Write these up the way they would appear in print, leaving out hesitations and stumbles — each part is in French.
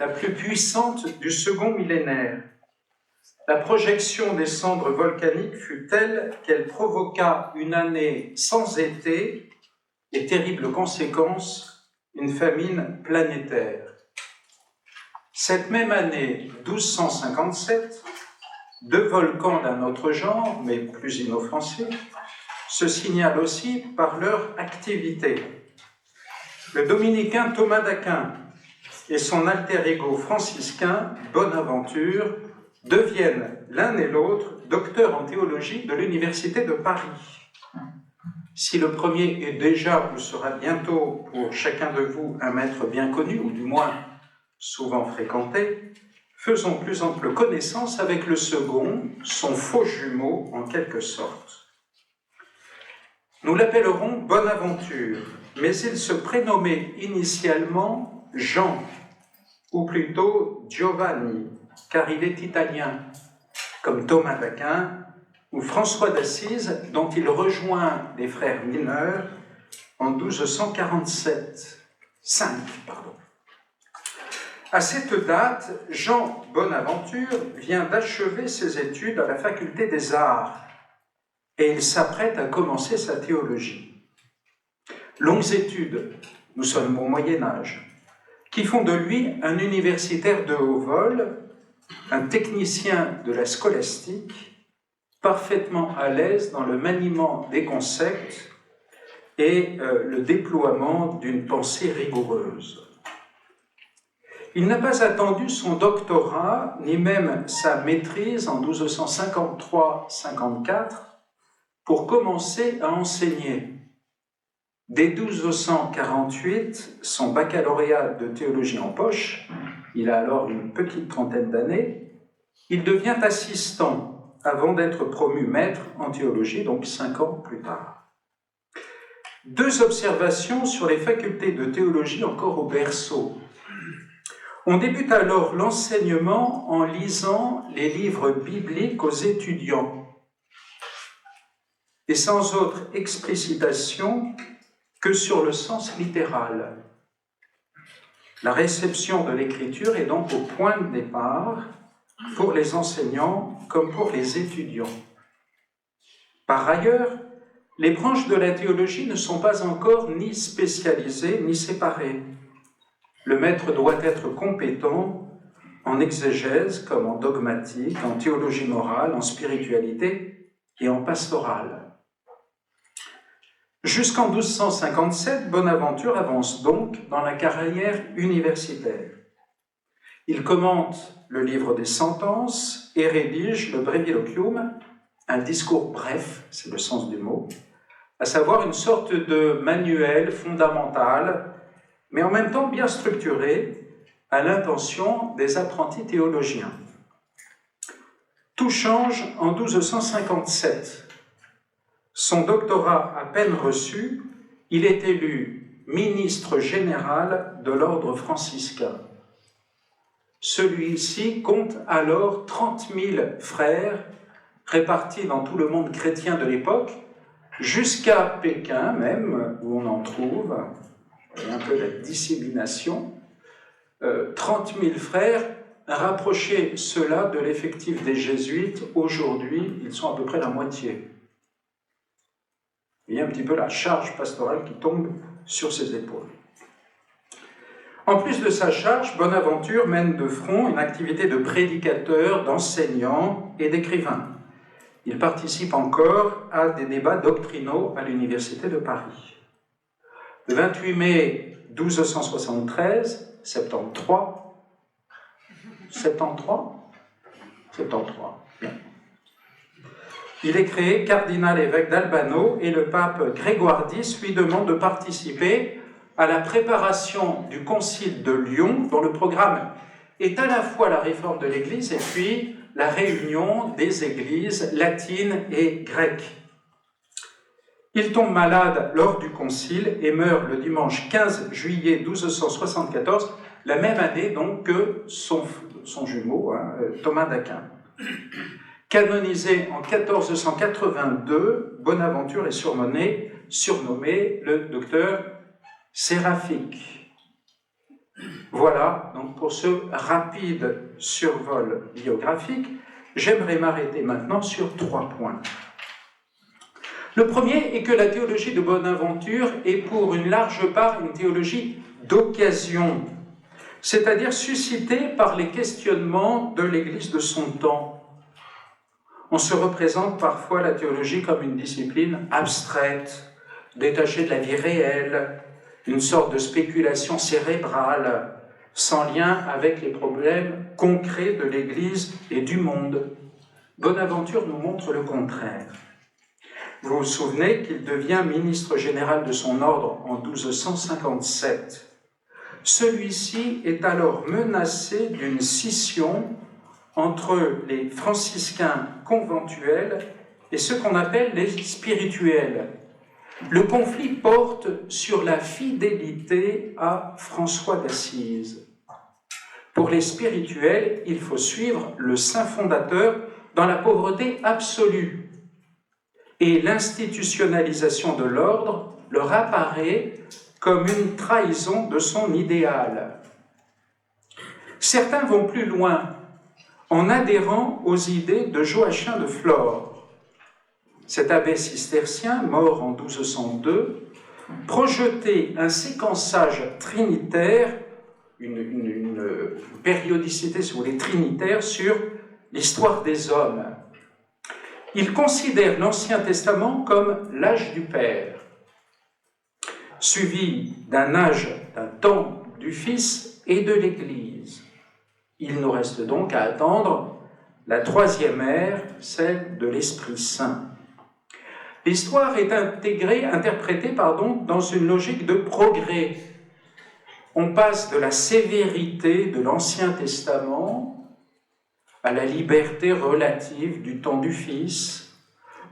la plus puissante du second millénaire. La projection des cendres volcaniques fut telle qu'elle provoqua une année sans été et terrible conséquence, une famine planétaire. Cette même année, 1257, deux volcans d'un autre genre, mais plus inoffensifs, se signalent aussi par leur activité. Le dominicain Thomas d'Aquin et son alter ego franciscain Bonaventure deviennent l'un et l'autre docteurs en théologie de l'Université de Paris. Si le premier est déjà ou sera bientôt pour chacun de vous un maître bien connu, ou du moins souvent fréquenté, faisons plus ample connaissance avec le second, son faux jumeau en quelque sorte. Nous l'appellerons Bonaventure, mais il se prénommait initialement Jean, ou plutôt Giovanni, car il est italien, comme Thomas d'Aquin ou François d'Assise, dont il rejoint les frères mineurs en 1247. À cette date, Jean Bonaventure vient d'achever ses études à la faculté des arts et il s'apprête à commencer sa théologie. Longues études, nous sommes au Moyen-Âge, qui font de lui un universitaire de haut vol, un technicien de la scolastique, parfaitement à l'aise dans le maniement des concepts et le déploiement d'une pensée rigoureuse. Il n'a pas attendu son doctorat, ni même sa maîtrise en 1253-54, pour commencer à enseigner. Dès 1248, son baccalauréat de théologie en poche, il a alors une petite trentaine d'années, il devient assistant avant d'être promu maître en théologie, donc 5 ans plus tard. Deux observations sur les facultés de théologie encore au berceau. On débute alors l'enseignement en lisant les livres bibliques aux étudiants et sans autre explicitation que sur le sens littéral. La réception de l'écriture est donc au point de départ pour les enseignants comme pour les étudiants. Par ailleurs, les branches de la théologie ne sont pas encore ni spécialisées ni séparées. Le maître doit être compétent en exégèse comme en dogmatique, en théologie morale, en spiritualité et en pastorale. Jusqu'en 1257, Bonaventure avance donc dans la carrière universitaire. Il commente le livre des sentences et rédige le Breviloquium, un discours bref, c'est le sens du mot, à savoir une sorte de manuel fondamental, mais en même temps bien structuré, à l'intention des apprentis théologiens. Tout change en 1257. Son doctorat à peine reçu, il est élu ministre général de l'ordre franciscain. Celui-ci compte alors 30 000 frères répartis dans tout le monde chrétien de l'époque, jusqu'à Pékin même, où on en trouve, un peu la dissémination, 30 000 frères, rapprochez cela de l'effectif des jésuites, aujourd'hui ils sont à peu près la moitié. Il y a un petit peu la charge pastorale qui tombe sur ses épaules. En plus de sa charge, Bonaventure mène de front une activité de prédicateur, d'enseignant et d'écrivain. Il participe encore à des débats doctrinaux à l'Université de Paris. Le 28 mai 1273, 73, il est créé cardinal-évêque d'Albano et le pape Grégoire X lui demande de participer à la préparation du concile de Lyon, dont le programme est à la fois la réforme de l'Église et puis la réunion des églises latines et grecques. Il tombe malade lors du concile et meurt le dimanche 15 juillet 1274, la même année donc que son jumeau, Thomas d'Aquin. Canonisé en 1482, Bonaventure est surnommé le docteur séraphique. Voilà, donc pour ce rapide survol biographique, j'aimerais m'arrêter maintenant sur 3 points. Le premier est que la théologie de Bonaventure est pour une large part une théologie d'occasion, c'est-à-dire suscitée par les questionnements de l'Église de son temps. On se représente parfois la théologie comme une discipline abstraite, détachée de la vie réelle, une sorte de spéculation cérébrale, sans lien avec les problèmes concrets de l'Église et du monde. Bonaventure nous montre le contraire. Vous vous souvenez qu'il devient ministre général de son ordre en 1257. Celui-ci est alors menacé d'une scission entre les franciscains conventuels et ceux qu'on appelle les spirituels. Le conflit porte sur la fidélité à François d'Assise. Pour les spirituels, il faut suivre le saint fondateur dans la pauvreté absolue. Et l'institutionnalisation de l'ordre leur apparaît comme une trahison de son idéal. Certains vont plus loin en adhérant aux idées de Joachim de Flore. Cet abbé cistercien, mort en 1202, projetait un séquençage trinitaire, une périodicité, si vous voulez, trinitaire sur l'histoire des hommes. Il considère l'Ancien Testament comme l'âge du Père, suivi d'un temps du Fils et de l'Église. Il nous reste donc à attendre la 3e ère, celle de l'Esprit Saint. L'histoire est interprétée dans une logique de progrès. On passe de la sévérité de l'Ancien Testament à la liberté relative du temps du Fils,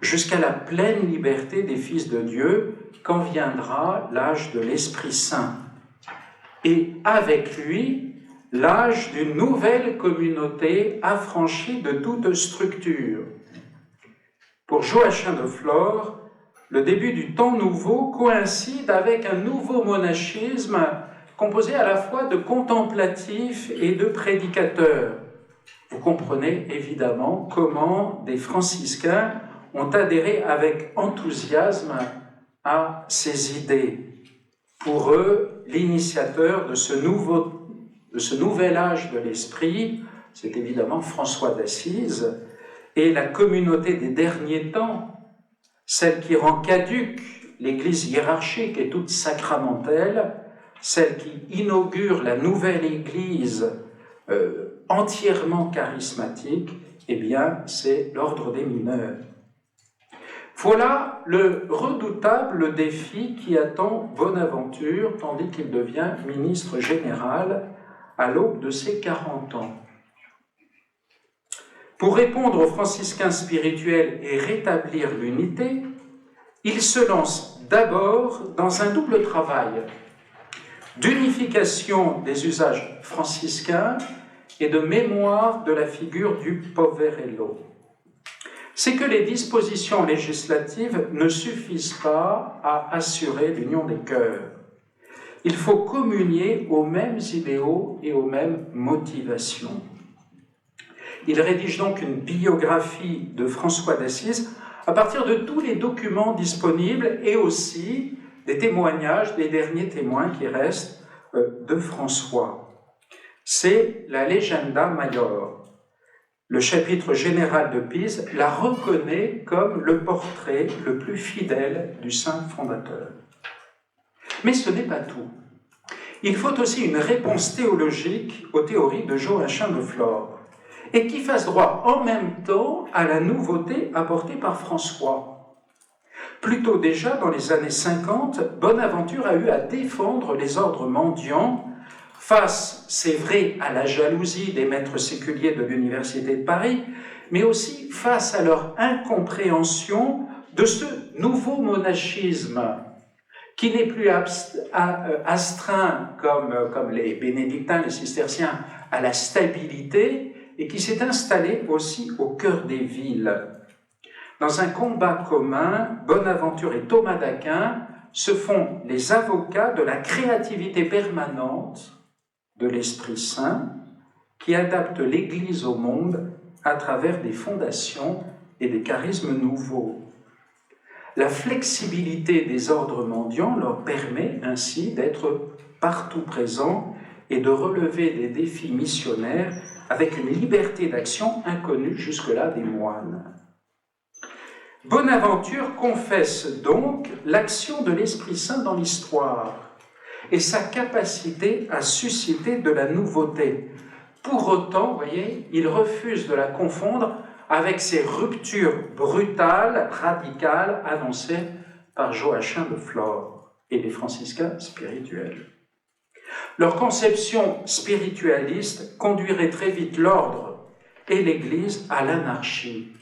jusqu'à la pleine liberté des fils de Dieu, quand viendra l'âge de l'Esprit Saint. Et avec lui, l'âge d'une nouvelle communauté affranchie de toute structure. Pour Joachim de Flore, le début du temps nouveau coïncide avec un nouveau monachisme composé à la fois de contemplatifs et de prédicateurs. Vous comprenez évidemment comment des franciscains ont adhéré avec enthousiasme à ces idées. Pour eux, l'initiateur de ce nouvel âge de l'esprit, c'est évidemment François d'Assise, et la communauté des derniers temps, celle qui rend caduque l'Église hiérarchique et toute sacramentelle, celle qui inaugure la nouvelle Église entièrement charismatique, eh bien, c'est l'ordre des mineurs. Voilà le redoutable défi qui attend Bonaventure, tandis qu'il devient ministre général à l'aube de ses 40 ans. Pour répondre aux franciscains spirituels et rétablir l'unité, il se lance d'abord dans un double travail d'unification des usages franciscains et de mémoire de la figure du poverello. C'est que les dispositions législatives ne suffisent pas à assurer l'union des cœurs. Il faut communier aux mêmes idéaux et aux mêmes motivations. Il rédige donc une biographie de François d'Assise à partir de tous les documents disponibles et aussi des témoignages des derniers témoins qui restent de François. C'est la Legenda Maior. Le chapitre général de Pise la reconnaît comme le portrait le plus fidèle du saint fondateur. Mais ce n'est pas tout. Il faut aussi une réponse théologique aux théories de Joachim de Flore et qui fasse droit en même temps à la nouveauté apportée par François. Plus tôt déjà, dans les années 50, Bonaventure a eu à défendre les ordres mendiants face, c'est vrai, à la jalousie des maîtres séculiers de l'Université de Paris, mais aussi face à leur incompréhension de ce nouveau monachisme qui n'est plus astreint comme les bénédictins, les cisterciens, à la stabilité et qui s'est installé aussi au cœur des villes. Dans un combat commun, Bonaventure et Thomas d'Aquin se font les avocats de la créativité permanente de l'Esprit Saint qui adapte l'Église au monde à travers des fondations et des charismes nouveaux. La flexibilité des ordres mondiaux leur permet ainsi d'être partout présents et de relever des défis missionnaires avec une liberté d'action inconnue jusque-là des moines. Bonaventure confesse donc l'action de l'Esprit Saint dans l'histoire et sa capacité à susciter de la nouveauté. Pour autant, vous voyez, il refuse de la confondre avec ces ruptures brutales, radicales, annoncées par Joachim de Flore et les franciscains spirituels. Leur conception spiritualiste conduirait très vite l'ordre et l'Église à l'anarchie.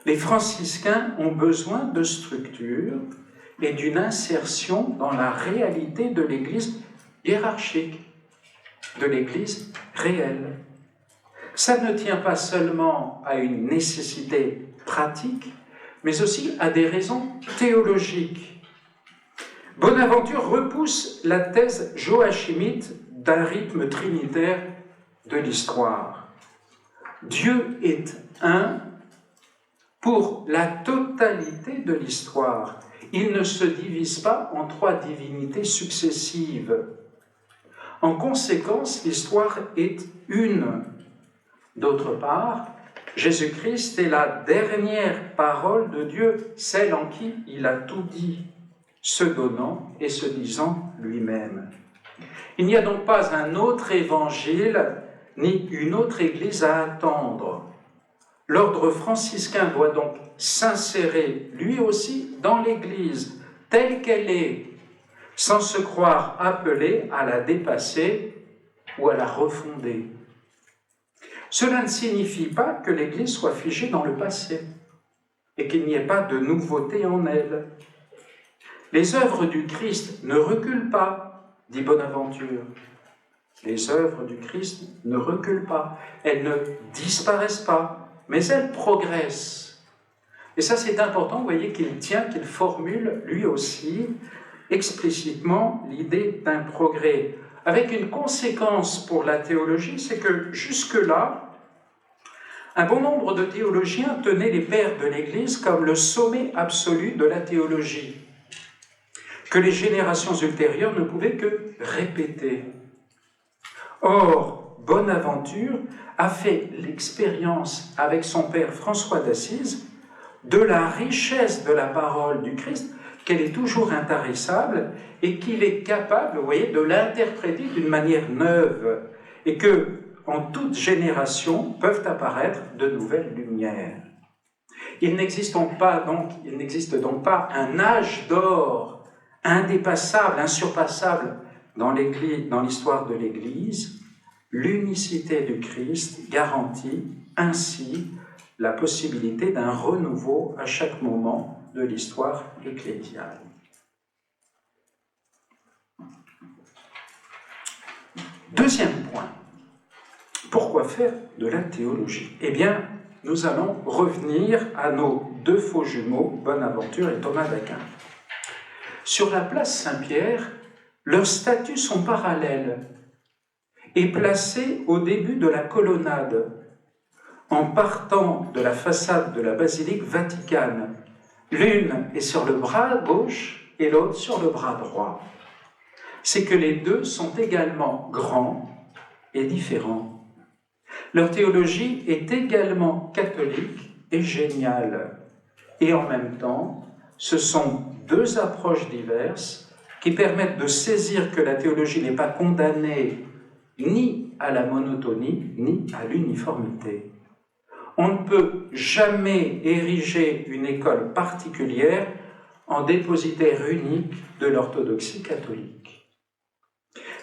Les franciscains ont besoin de structure et d'une insertion dans la réalité de l'Église hiérarchique, de l'Église réelle. Ça ne tient pas seulement à une nécessité pratique, mais aussi à des raisons théologiques. Bonaventure repousse la thèse joachimite d'un rythme trinitaire de l'histoire. Dieu est un pour la totalité de l'histoire. Il ne se divise pas en trois divinités successives. En conséquence, l'histoire est une. D'autre part, Jésus-Christ est la dernière parole de Dieu, celle en qui il a tout dit, se donnant et se disant lui-même. Il n'y a donc pas un autre évangile ni une autre église à attendre. L'ordre franciscain doit donc s'insérer lui aussi dans l'église telle qu'elle est, sans se croire appelé à la dépasser ou à la refonder. Cela ne signifie pas que l'Église soit figée dans le passé et qu'il n'y ait pas de nouveauté en elle. Les œuvres du Christ ne reculent pas, dit Bonaventure. Les œuvres du Christ ne reculent pas, elles ne disparaissent pas, mais elles progressent. Et ça, c'est important, vous voyez qu'il formule lui aussi explicitement l'idée d'un progrès. Avec une conséquence pour la théologie, c'est que jusque-là, un bon nombre de théologiens tenaient les pères de l'Église comme le sommet absolu de la théologie, que les générations ultérieures ne pouvaient que répéter. Or, Bonaventure a fait l'expérience avec son père François d'Assise de la richesse de la parole du Christ, qu'elle est toujours intarissable et qu'il est capable, vous voyez, de l'interpréter d'une manière neuve et que, en toute génération, peuvent apparaître de nouvelles lumières. Il n'existe donc pas un âge d'or indépassable, insurpassable dans l'histoire de l'Église. L'unicité du Christ garantit ainsi la possibilité d'un renouveau à chaque moment de l'histoire ecclésiale. Deuxième point, pourquoi faire de la théologie ? Eh bien, nous allons revenir à nos deux faux jumeaux, Bonaventure et Thomas d'Aquin. Sur la place Saint-Pierre, leurs statues sont parallèles et placées au début de la colonnade, en partant de la façade de la basilique vaticane. L'une est sur le bras gauche et l'autre sur le bras droit. C'est que les deux sont également grands et différents. Leur théologie est également catholique et géniale. Et en même temps, ce sont deux approches diverses qui permettent de saisir que la théologie n'est pas condamnée ni à la monotonie, ni à l'uniformité. On ne peut jamais ériger une école particulière en dépositaire unique de l'orthodoxie catholique.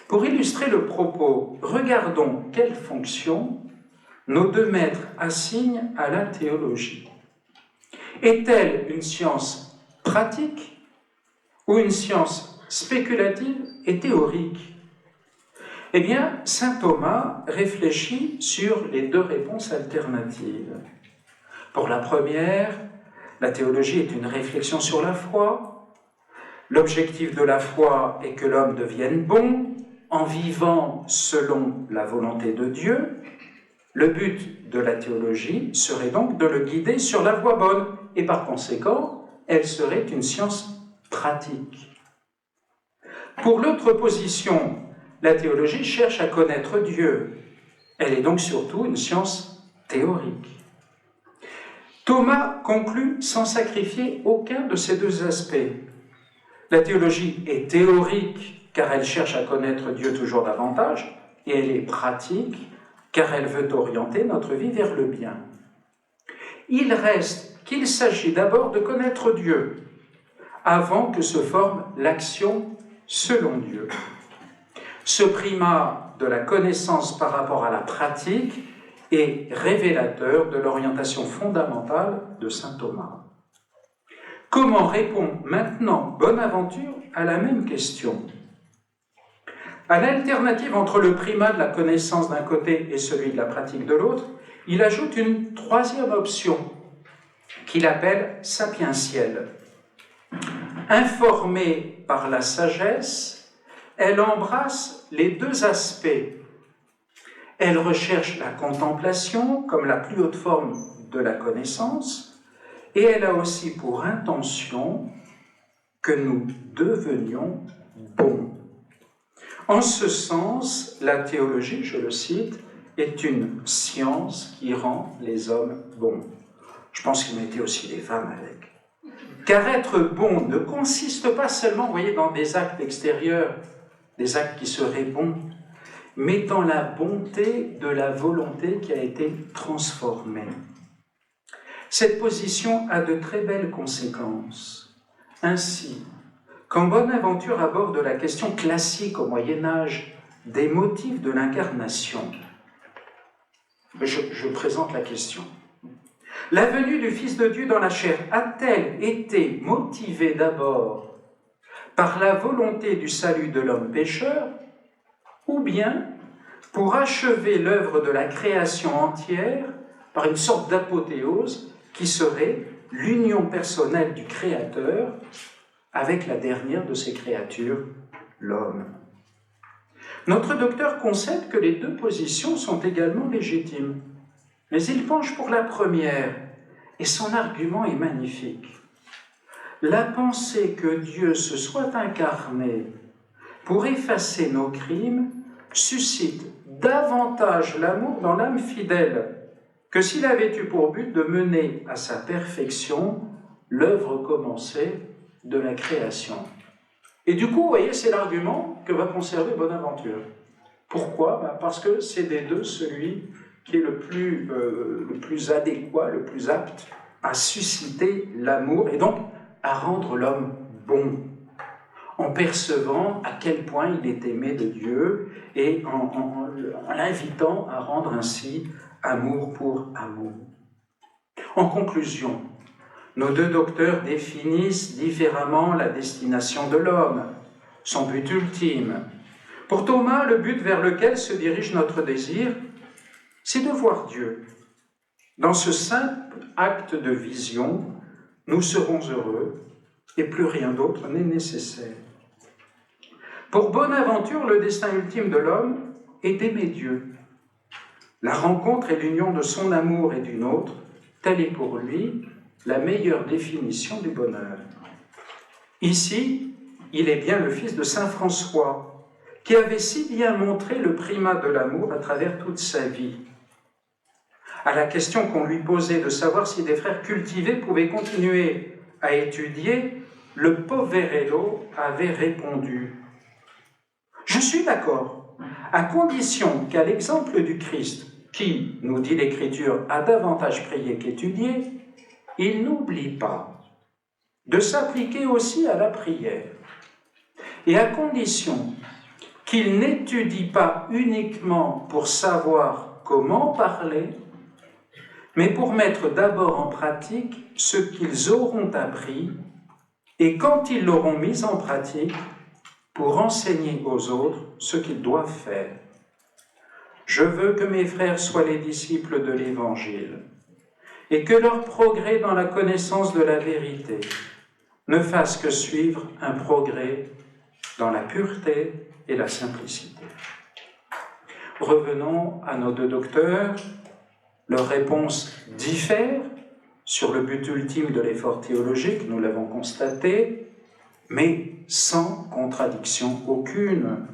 Pour illustrer le propos, regardons quelle fonction nos deux maîtres assignent à la théologie. Est-elle une science pratique ou une science spéculative et théorique ? Eh bien, saint Thomas réfléchit sur les deux réponses alternatives. Pour la première, la théologie est une réflexion sur la foi. L'objectif de la foi est que l'homme devienne bon, en vivant selon la volonté de Dieu, le but de la théologie serait donc de le guider sur la voie bonne, et par conséquent, elle serait une science pratique. Pour l'autre position, la théologie cherche à connaître Dieu. Elle est donc surtout une science théorique. Thomas conclut sans sacrifier aucun de ces deux aspects. La théologie est théorique car elle cherche à connaître Dieu toujours davantage, et elle est pratique car elle veut orienter notre vie vers le bien. Il reste qu'il s'agit d'abord de connaître Dieu avant que se forme l'action selon Dieu. Ce primat de la connaissance par rapport à la pratique est révélateur de l'orientation fondamentale de saint Thomas. Comment répond maintenant Bonaventure à la même question ? À l'alternative entre le primat de la connaissance d'un côté et celui de la pratique de l'autre, il ajoute une troisième option qu'il appelle sapientielle. Informée par la sagesse, elle embrasse les deux aspects. Elle recherche la contemplation comme la plus haute forme de la connaissance, et elle a aussi pour intention que nous devenions bons. En ce sens, la théologie, je le cite, est une science qui rend les hommes bons. Je pense qu'il mettait aussi les femmes avec. Car être bon ne consiste pas seulement, vous voyez, dans des actes extérieurs, des actes qui seraient bons, mais dans la bonté de la volonté qui a été transformée. Cette position a de très belles conséquences. Ainsi, quand Bonaventure aborde la question classique au Moyen-Âge des motifs de l'incarnation, je présente la question. La venue du Fils de Dieu dans la chair a-t-elle été motivée d'abord par la volonté du salut de l'homme pécheur, ou bien pour achever l'œuvre de la création entière par une sorte d'apothéose qui serait l'union personnelle du Créateur avec la dernière de ses créatures, l'homme. Notre docteur concède que les deux positions sont également légitimes, mais il penche pour la première, et son argument est magnifique. La pensée que Dieu se soit incarné pour effacer nos crimes suscite davantage l'amour dans l'âme fidèle que s'il avait eu pour but de mener à sa perfection l'œuvre commencée de la création. Et du coup, vous voyez, c'est l'argument que va conserver Bonaventure. Pourquoi ? Parce que c'est des deux celui qui est le plus adéquat, le plus apte à susciter l'amour et donc à rendre l'homme bon, en percevant à quel point il est aimé de Dieu et en l'invitant à rendre ainsi amour pour amour. En conclusion, nos deux docteurs définissent différemment la destination de l'homme, son but ultime. Pour Thomas, le but vers lequel se dirige notre désir, c'est de voir Dieu. Dans ce simple acte de vision, nous serons heureux et plus rien d'autre n'est nécessaire. Pour Bonaventure, le destin ultime de l'homme est d'aimer Dieu. La rencontre et l'union de son amour et du nôtre, telle est pour lui la meilleure définition du bonheur. Ici, il est bien le fils de saint François, qui avait si bien montré le primat de l'amour à travers toute sa vie. À la question qu'on lui posait de savoir si des frères cultivés pouvaient continuer à étudier, le Poverello avait répondu « Je suis d'accord, à condition qu'à l'exemple du Christ, qui, nous dit l'Écriture, a davantage prié qu'étudié, il n'oublie pas de s'appliquer aussi à la prière, et à condition qu'il n'étudie pas uniquement pour savoir comment parler, mais pour mettre d'abord en pratique ce qu'ils auront appris, et quand ils l'auront mis en pratique, pour enseigner aux autres ce qu'ils doivent faire. Je veux que mes frères soient les disciples de l'Évangile, et que leur progrès dans la connaissance de la vérité ne fasse que suivre un progrès dans la pureté et la simplicité. Revenons à nos deux docteurs. Leurs réponses diffèrent sur le but ultime de l'effort théologique, nous l'avons constaté, mais sans contradiction aucune.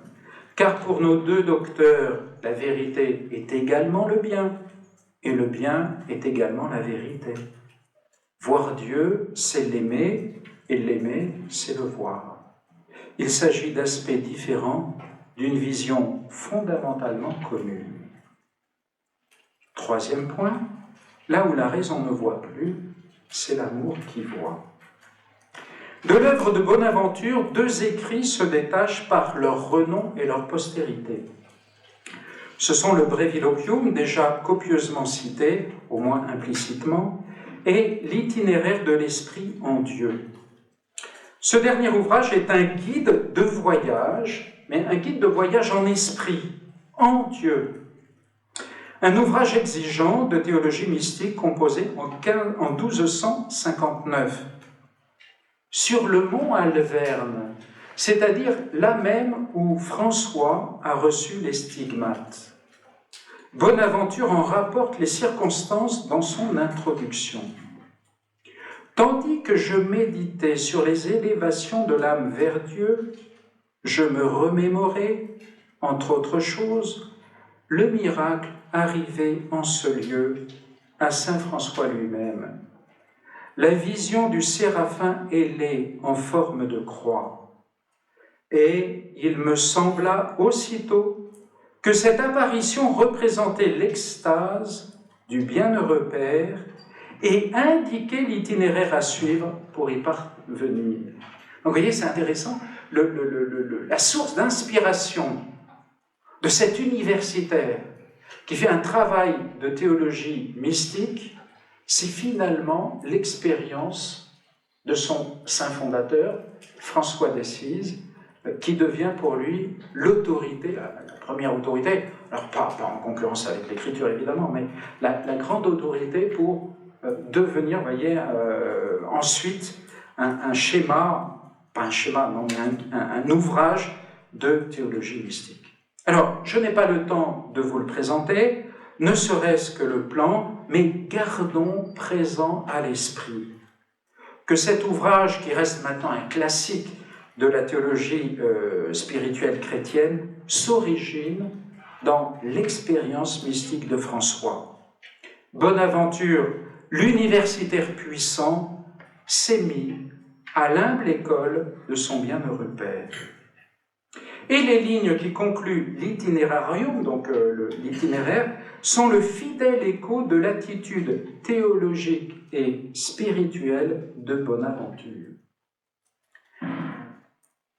Car pour nos deux docteurs, la vérité est également le bien, et le bien est également la vérité. Voir Dieu, c'est l'aimer, et l'aimer, c'est le voir. Il s'agit d'aspects différents d'une vision fondamentalement commune. Troisième point, là où la raison ne voit plus, c'est l'amour qui voit. De l'œuvre de Bonaventure, deux écrits se détachent par leur renom et leur postérité. Ce sont le Breviloquium, déjà copieusement cité, au moins implicitement, et l'itinéraire de l'esprit en Dieu. Ce dernier ouvrage est un guide de voyage, mais un guide de voyage en esprit, en Dieu. Un ouvrage exigeant de théologie mystique composé en 1259 sur le mont Alverne, c'est-à-dire là même où François a reçu les stigmates. Bonaventure en rapporte les circonstances dans son introduction. Tandis que je méditais sur les élévations de l'âme vers Dieu, je me remémorais, entre autres choses, le miracle arrivé en ce lieu à saint François lui-même. La vision du séraphin ailé en forme de croix. Et il me sembla aussitôt que cette apparition représentait l'extase du bienheureux Père et indiquait l'itinéraire à suivre pour y parvenir. Donc vous voyez, c'est intéressant, la source d'inspiration de cet universitaire qui fait un travail de théologie mystique, c'est finalement l'expérience de son saint fondateur, François d'Assise, qui devient pour lui l'autorité, la première autorité, alors pas en concurrence avec l'écriture évidemment, mais la grande autorité pour devenir, vous voyez, ensuite un schéma, pas un schéma, non, mais un ouvrage de théologie mystique. Alors, je n'ai pas le temps de vous le présenter, ne serait-ce que le plan, mais gardons présent à l'esprit que cet ouvrage, qui reste maintenant un classique de la théologie spirituelle chrétienne, s'origine dans l'expérience mystique de François. Bonaventure, l'universitaire puissant, s'est mis à l'humble école de son bienheureux Père. Et les lignes qui concluent l'itinerarium, donc l'itinéraire, sont le fidèle écho de l'attitude théologique et spirituelle de Bonaventure.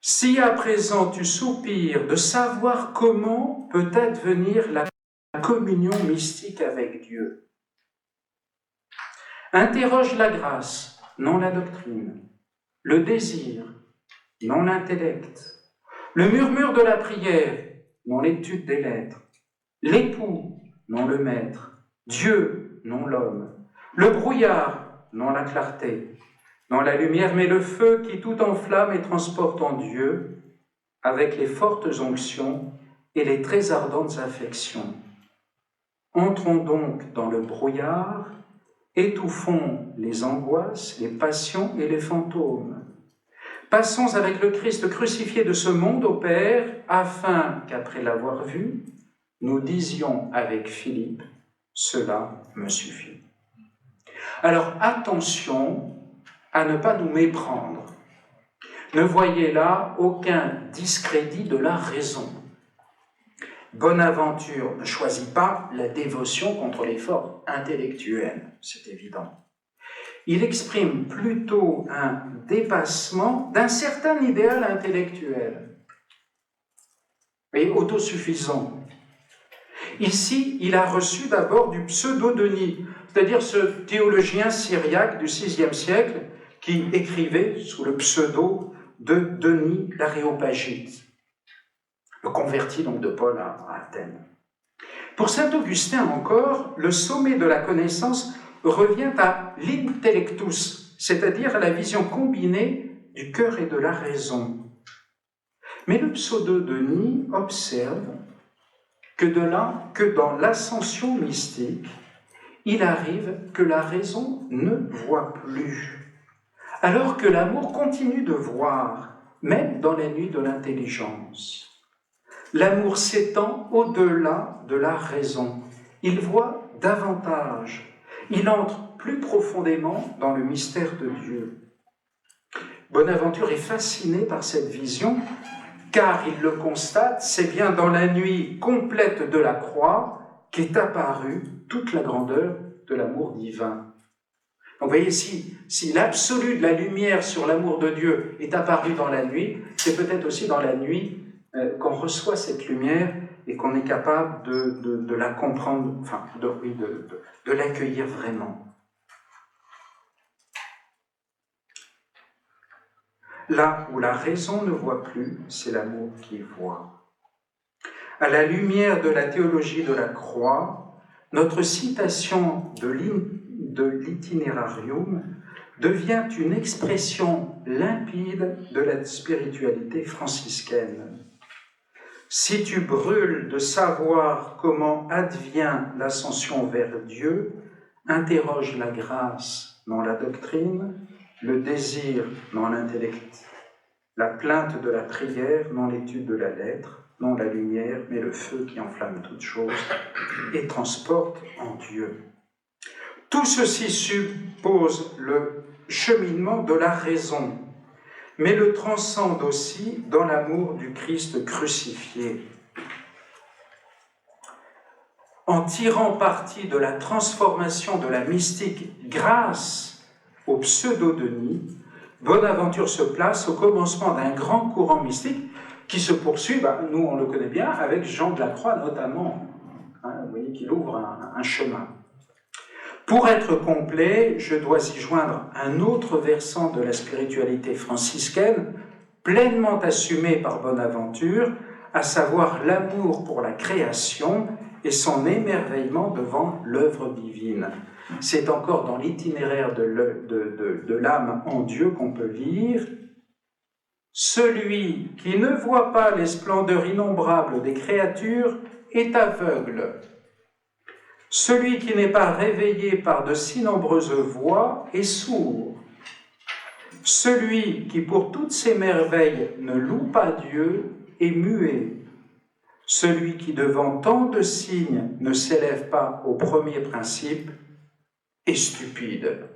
Si à présent tu soupires de savoir comment peut advenir la communion mystique avec Dieu, interroge la grâce, non la doctrine, le désir, non l'intellect, le murmure de la prière, non l'étude des lettres, l'époux, non le maître, Dieu, non l'homme, le brouillard, non la clarté, non la lumière, mais le feu qui tout enflamme et transporte en Dieu, avec les fortes onctions et les très ardentes affections. Entrons donc dans le brouillard, étouffons les angoisses, les passions et les fantômes. Passons avec le Christ crucifié de ce monde au Père, afin qu'après l'avoir vu, nous disions avec Philippe, « Cela me suffit ». Alors attention à ne pas nous méprendre. Ne voyez là aucun discrédit de la raison. Bonaventure ne choisit pas la dévotion contre l'effort intellectuel, c'est évident. Il exprime plutôt un dépassement d'un certain idéal intellectuel et autosuffisant. Ici, il a reçu d'abord du pseudo-Denis, c'est-à-dire ce théologien syriaque du VIe siècle qui écrivait sous le pseudo de Denis l'Aréopagite, le converti donc de Paul à Athènes. Pour saint Augustin encore, le sommet de la connaissance revient à l'intellectus, c'est-à-dire à la vision combinée du cœur et de la raison. Mais le pseudo-Denis observe que dans l'ascension mystique, il arrive que la raison ne voit plus, alors que l'amour continue de voir, même dans la nuit de l'intelligence. L'amour s'étend au-delà de la raison. Il voit davantage. Il entre plus profondément dans le mystère de Dieu. Bonaventure est fasciné par cette vision, car il le constate, c'est bien dans la nuit complète de la croix qu'est apparue toute la grandeur de l'amour divin. Donc vous voyez, si l'absolu de la lumière sur l'amour de Dieu est apparu dans la nuit, c'est peut-être aussi dans la nuit qu'on reçoit cette lumière et qu'on est capable de la comprendre, enfin, de l'accueillir vraiment. Là où la raison ne voit plus, c'est l'amour qui voit. À la lumière de la théologie de la croix, notre citation de l'Itinerarium devient une expression limpide de la spiritualité franciscaine. Si tu brûles de savoir comment advient l'ascension vers Dieu, interroge la grâce, non la doctrine, le désir, non l'intellect, la plainte de la prière, non l'étude de la lettre, non la lumière, mais le feu qui enflamme toute chose et transporte en Dieu. Tout ceci suppose le cheminement de la raison, mais le transcende aussi dans l'amour du Christ crucifié. En tirant parti de la transformation de la mystique grâce au pseudo-Denis, Bonaventure se place au commencement d'un grand courant mystique qui se poursuit, nous on le connaît bien, avec Jean de la Croix notamment, vous voyez qu'il ouvre un chemin. Pour être complet, je dois y joindre un autre versant de la spiritualité franciscaine, pleinement assumé par Bonaventure, à savoir l'amour pour la création et son émerveillement devant l'œuvre divine. C'est encore dans l'itinéraire de l'âme en Dieu qu'on peut lire « Celui qui ne voit pas les splendeurs innombrables des créatures est aveugle. Celui qui n'est pas réveillé par de si nombreuses voix est sourd. Celui qui pour toutes ces merveilles ne loue pas Dieu est muet. Celui qui devant tant de signes ne s'élève pas au premier principe est stupide.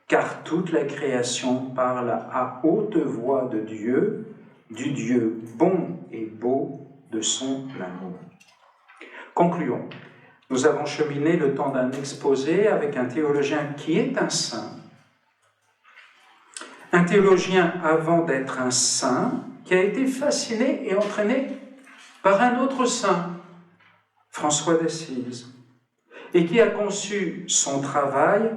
Car toute la création parle à haute voix de Dieu, du Dieu bon et beau de son amour. » Concluons. Nous avons cheminé le temps d'un exposé avec un théologien qui est un saint. Un théologien avant d'être un saint, qui a été fasciné et entraîné par un autre saint, François d'Assise, et qui a conçu son travail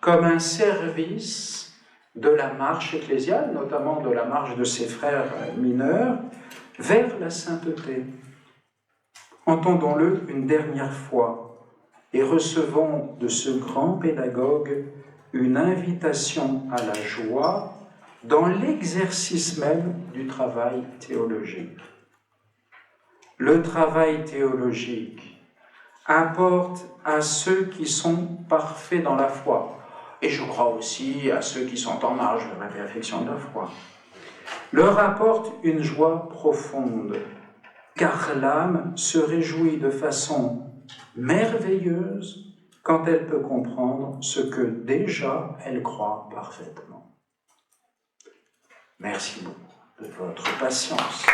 comme un service de la marche ecclésiale, notamment de la marche de ses frères mineurs, vers la sainteté. Entendons-le une dernière fois et recevons de ce grand pédagogue une invitation à la joie dans l'exercice même du travail théologique. Le travail théologique apporte à ceux qui sont parfaits dans la foi, et je crois aussi à ceux qui sont en marge de la perfection de la foi, leur apporte une joie profonde, car l'âme se réjouit de façon merveilleuse quand elle peut comprendre ce que déjà elle croit parfaitement. Merci beaucoup de votre patience.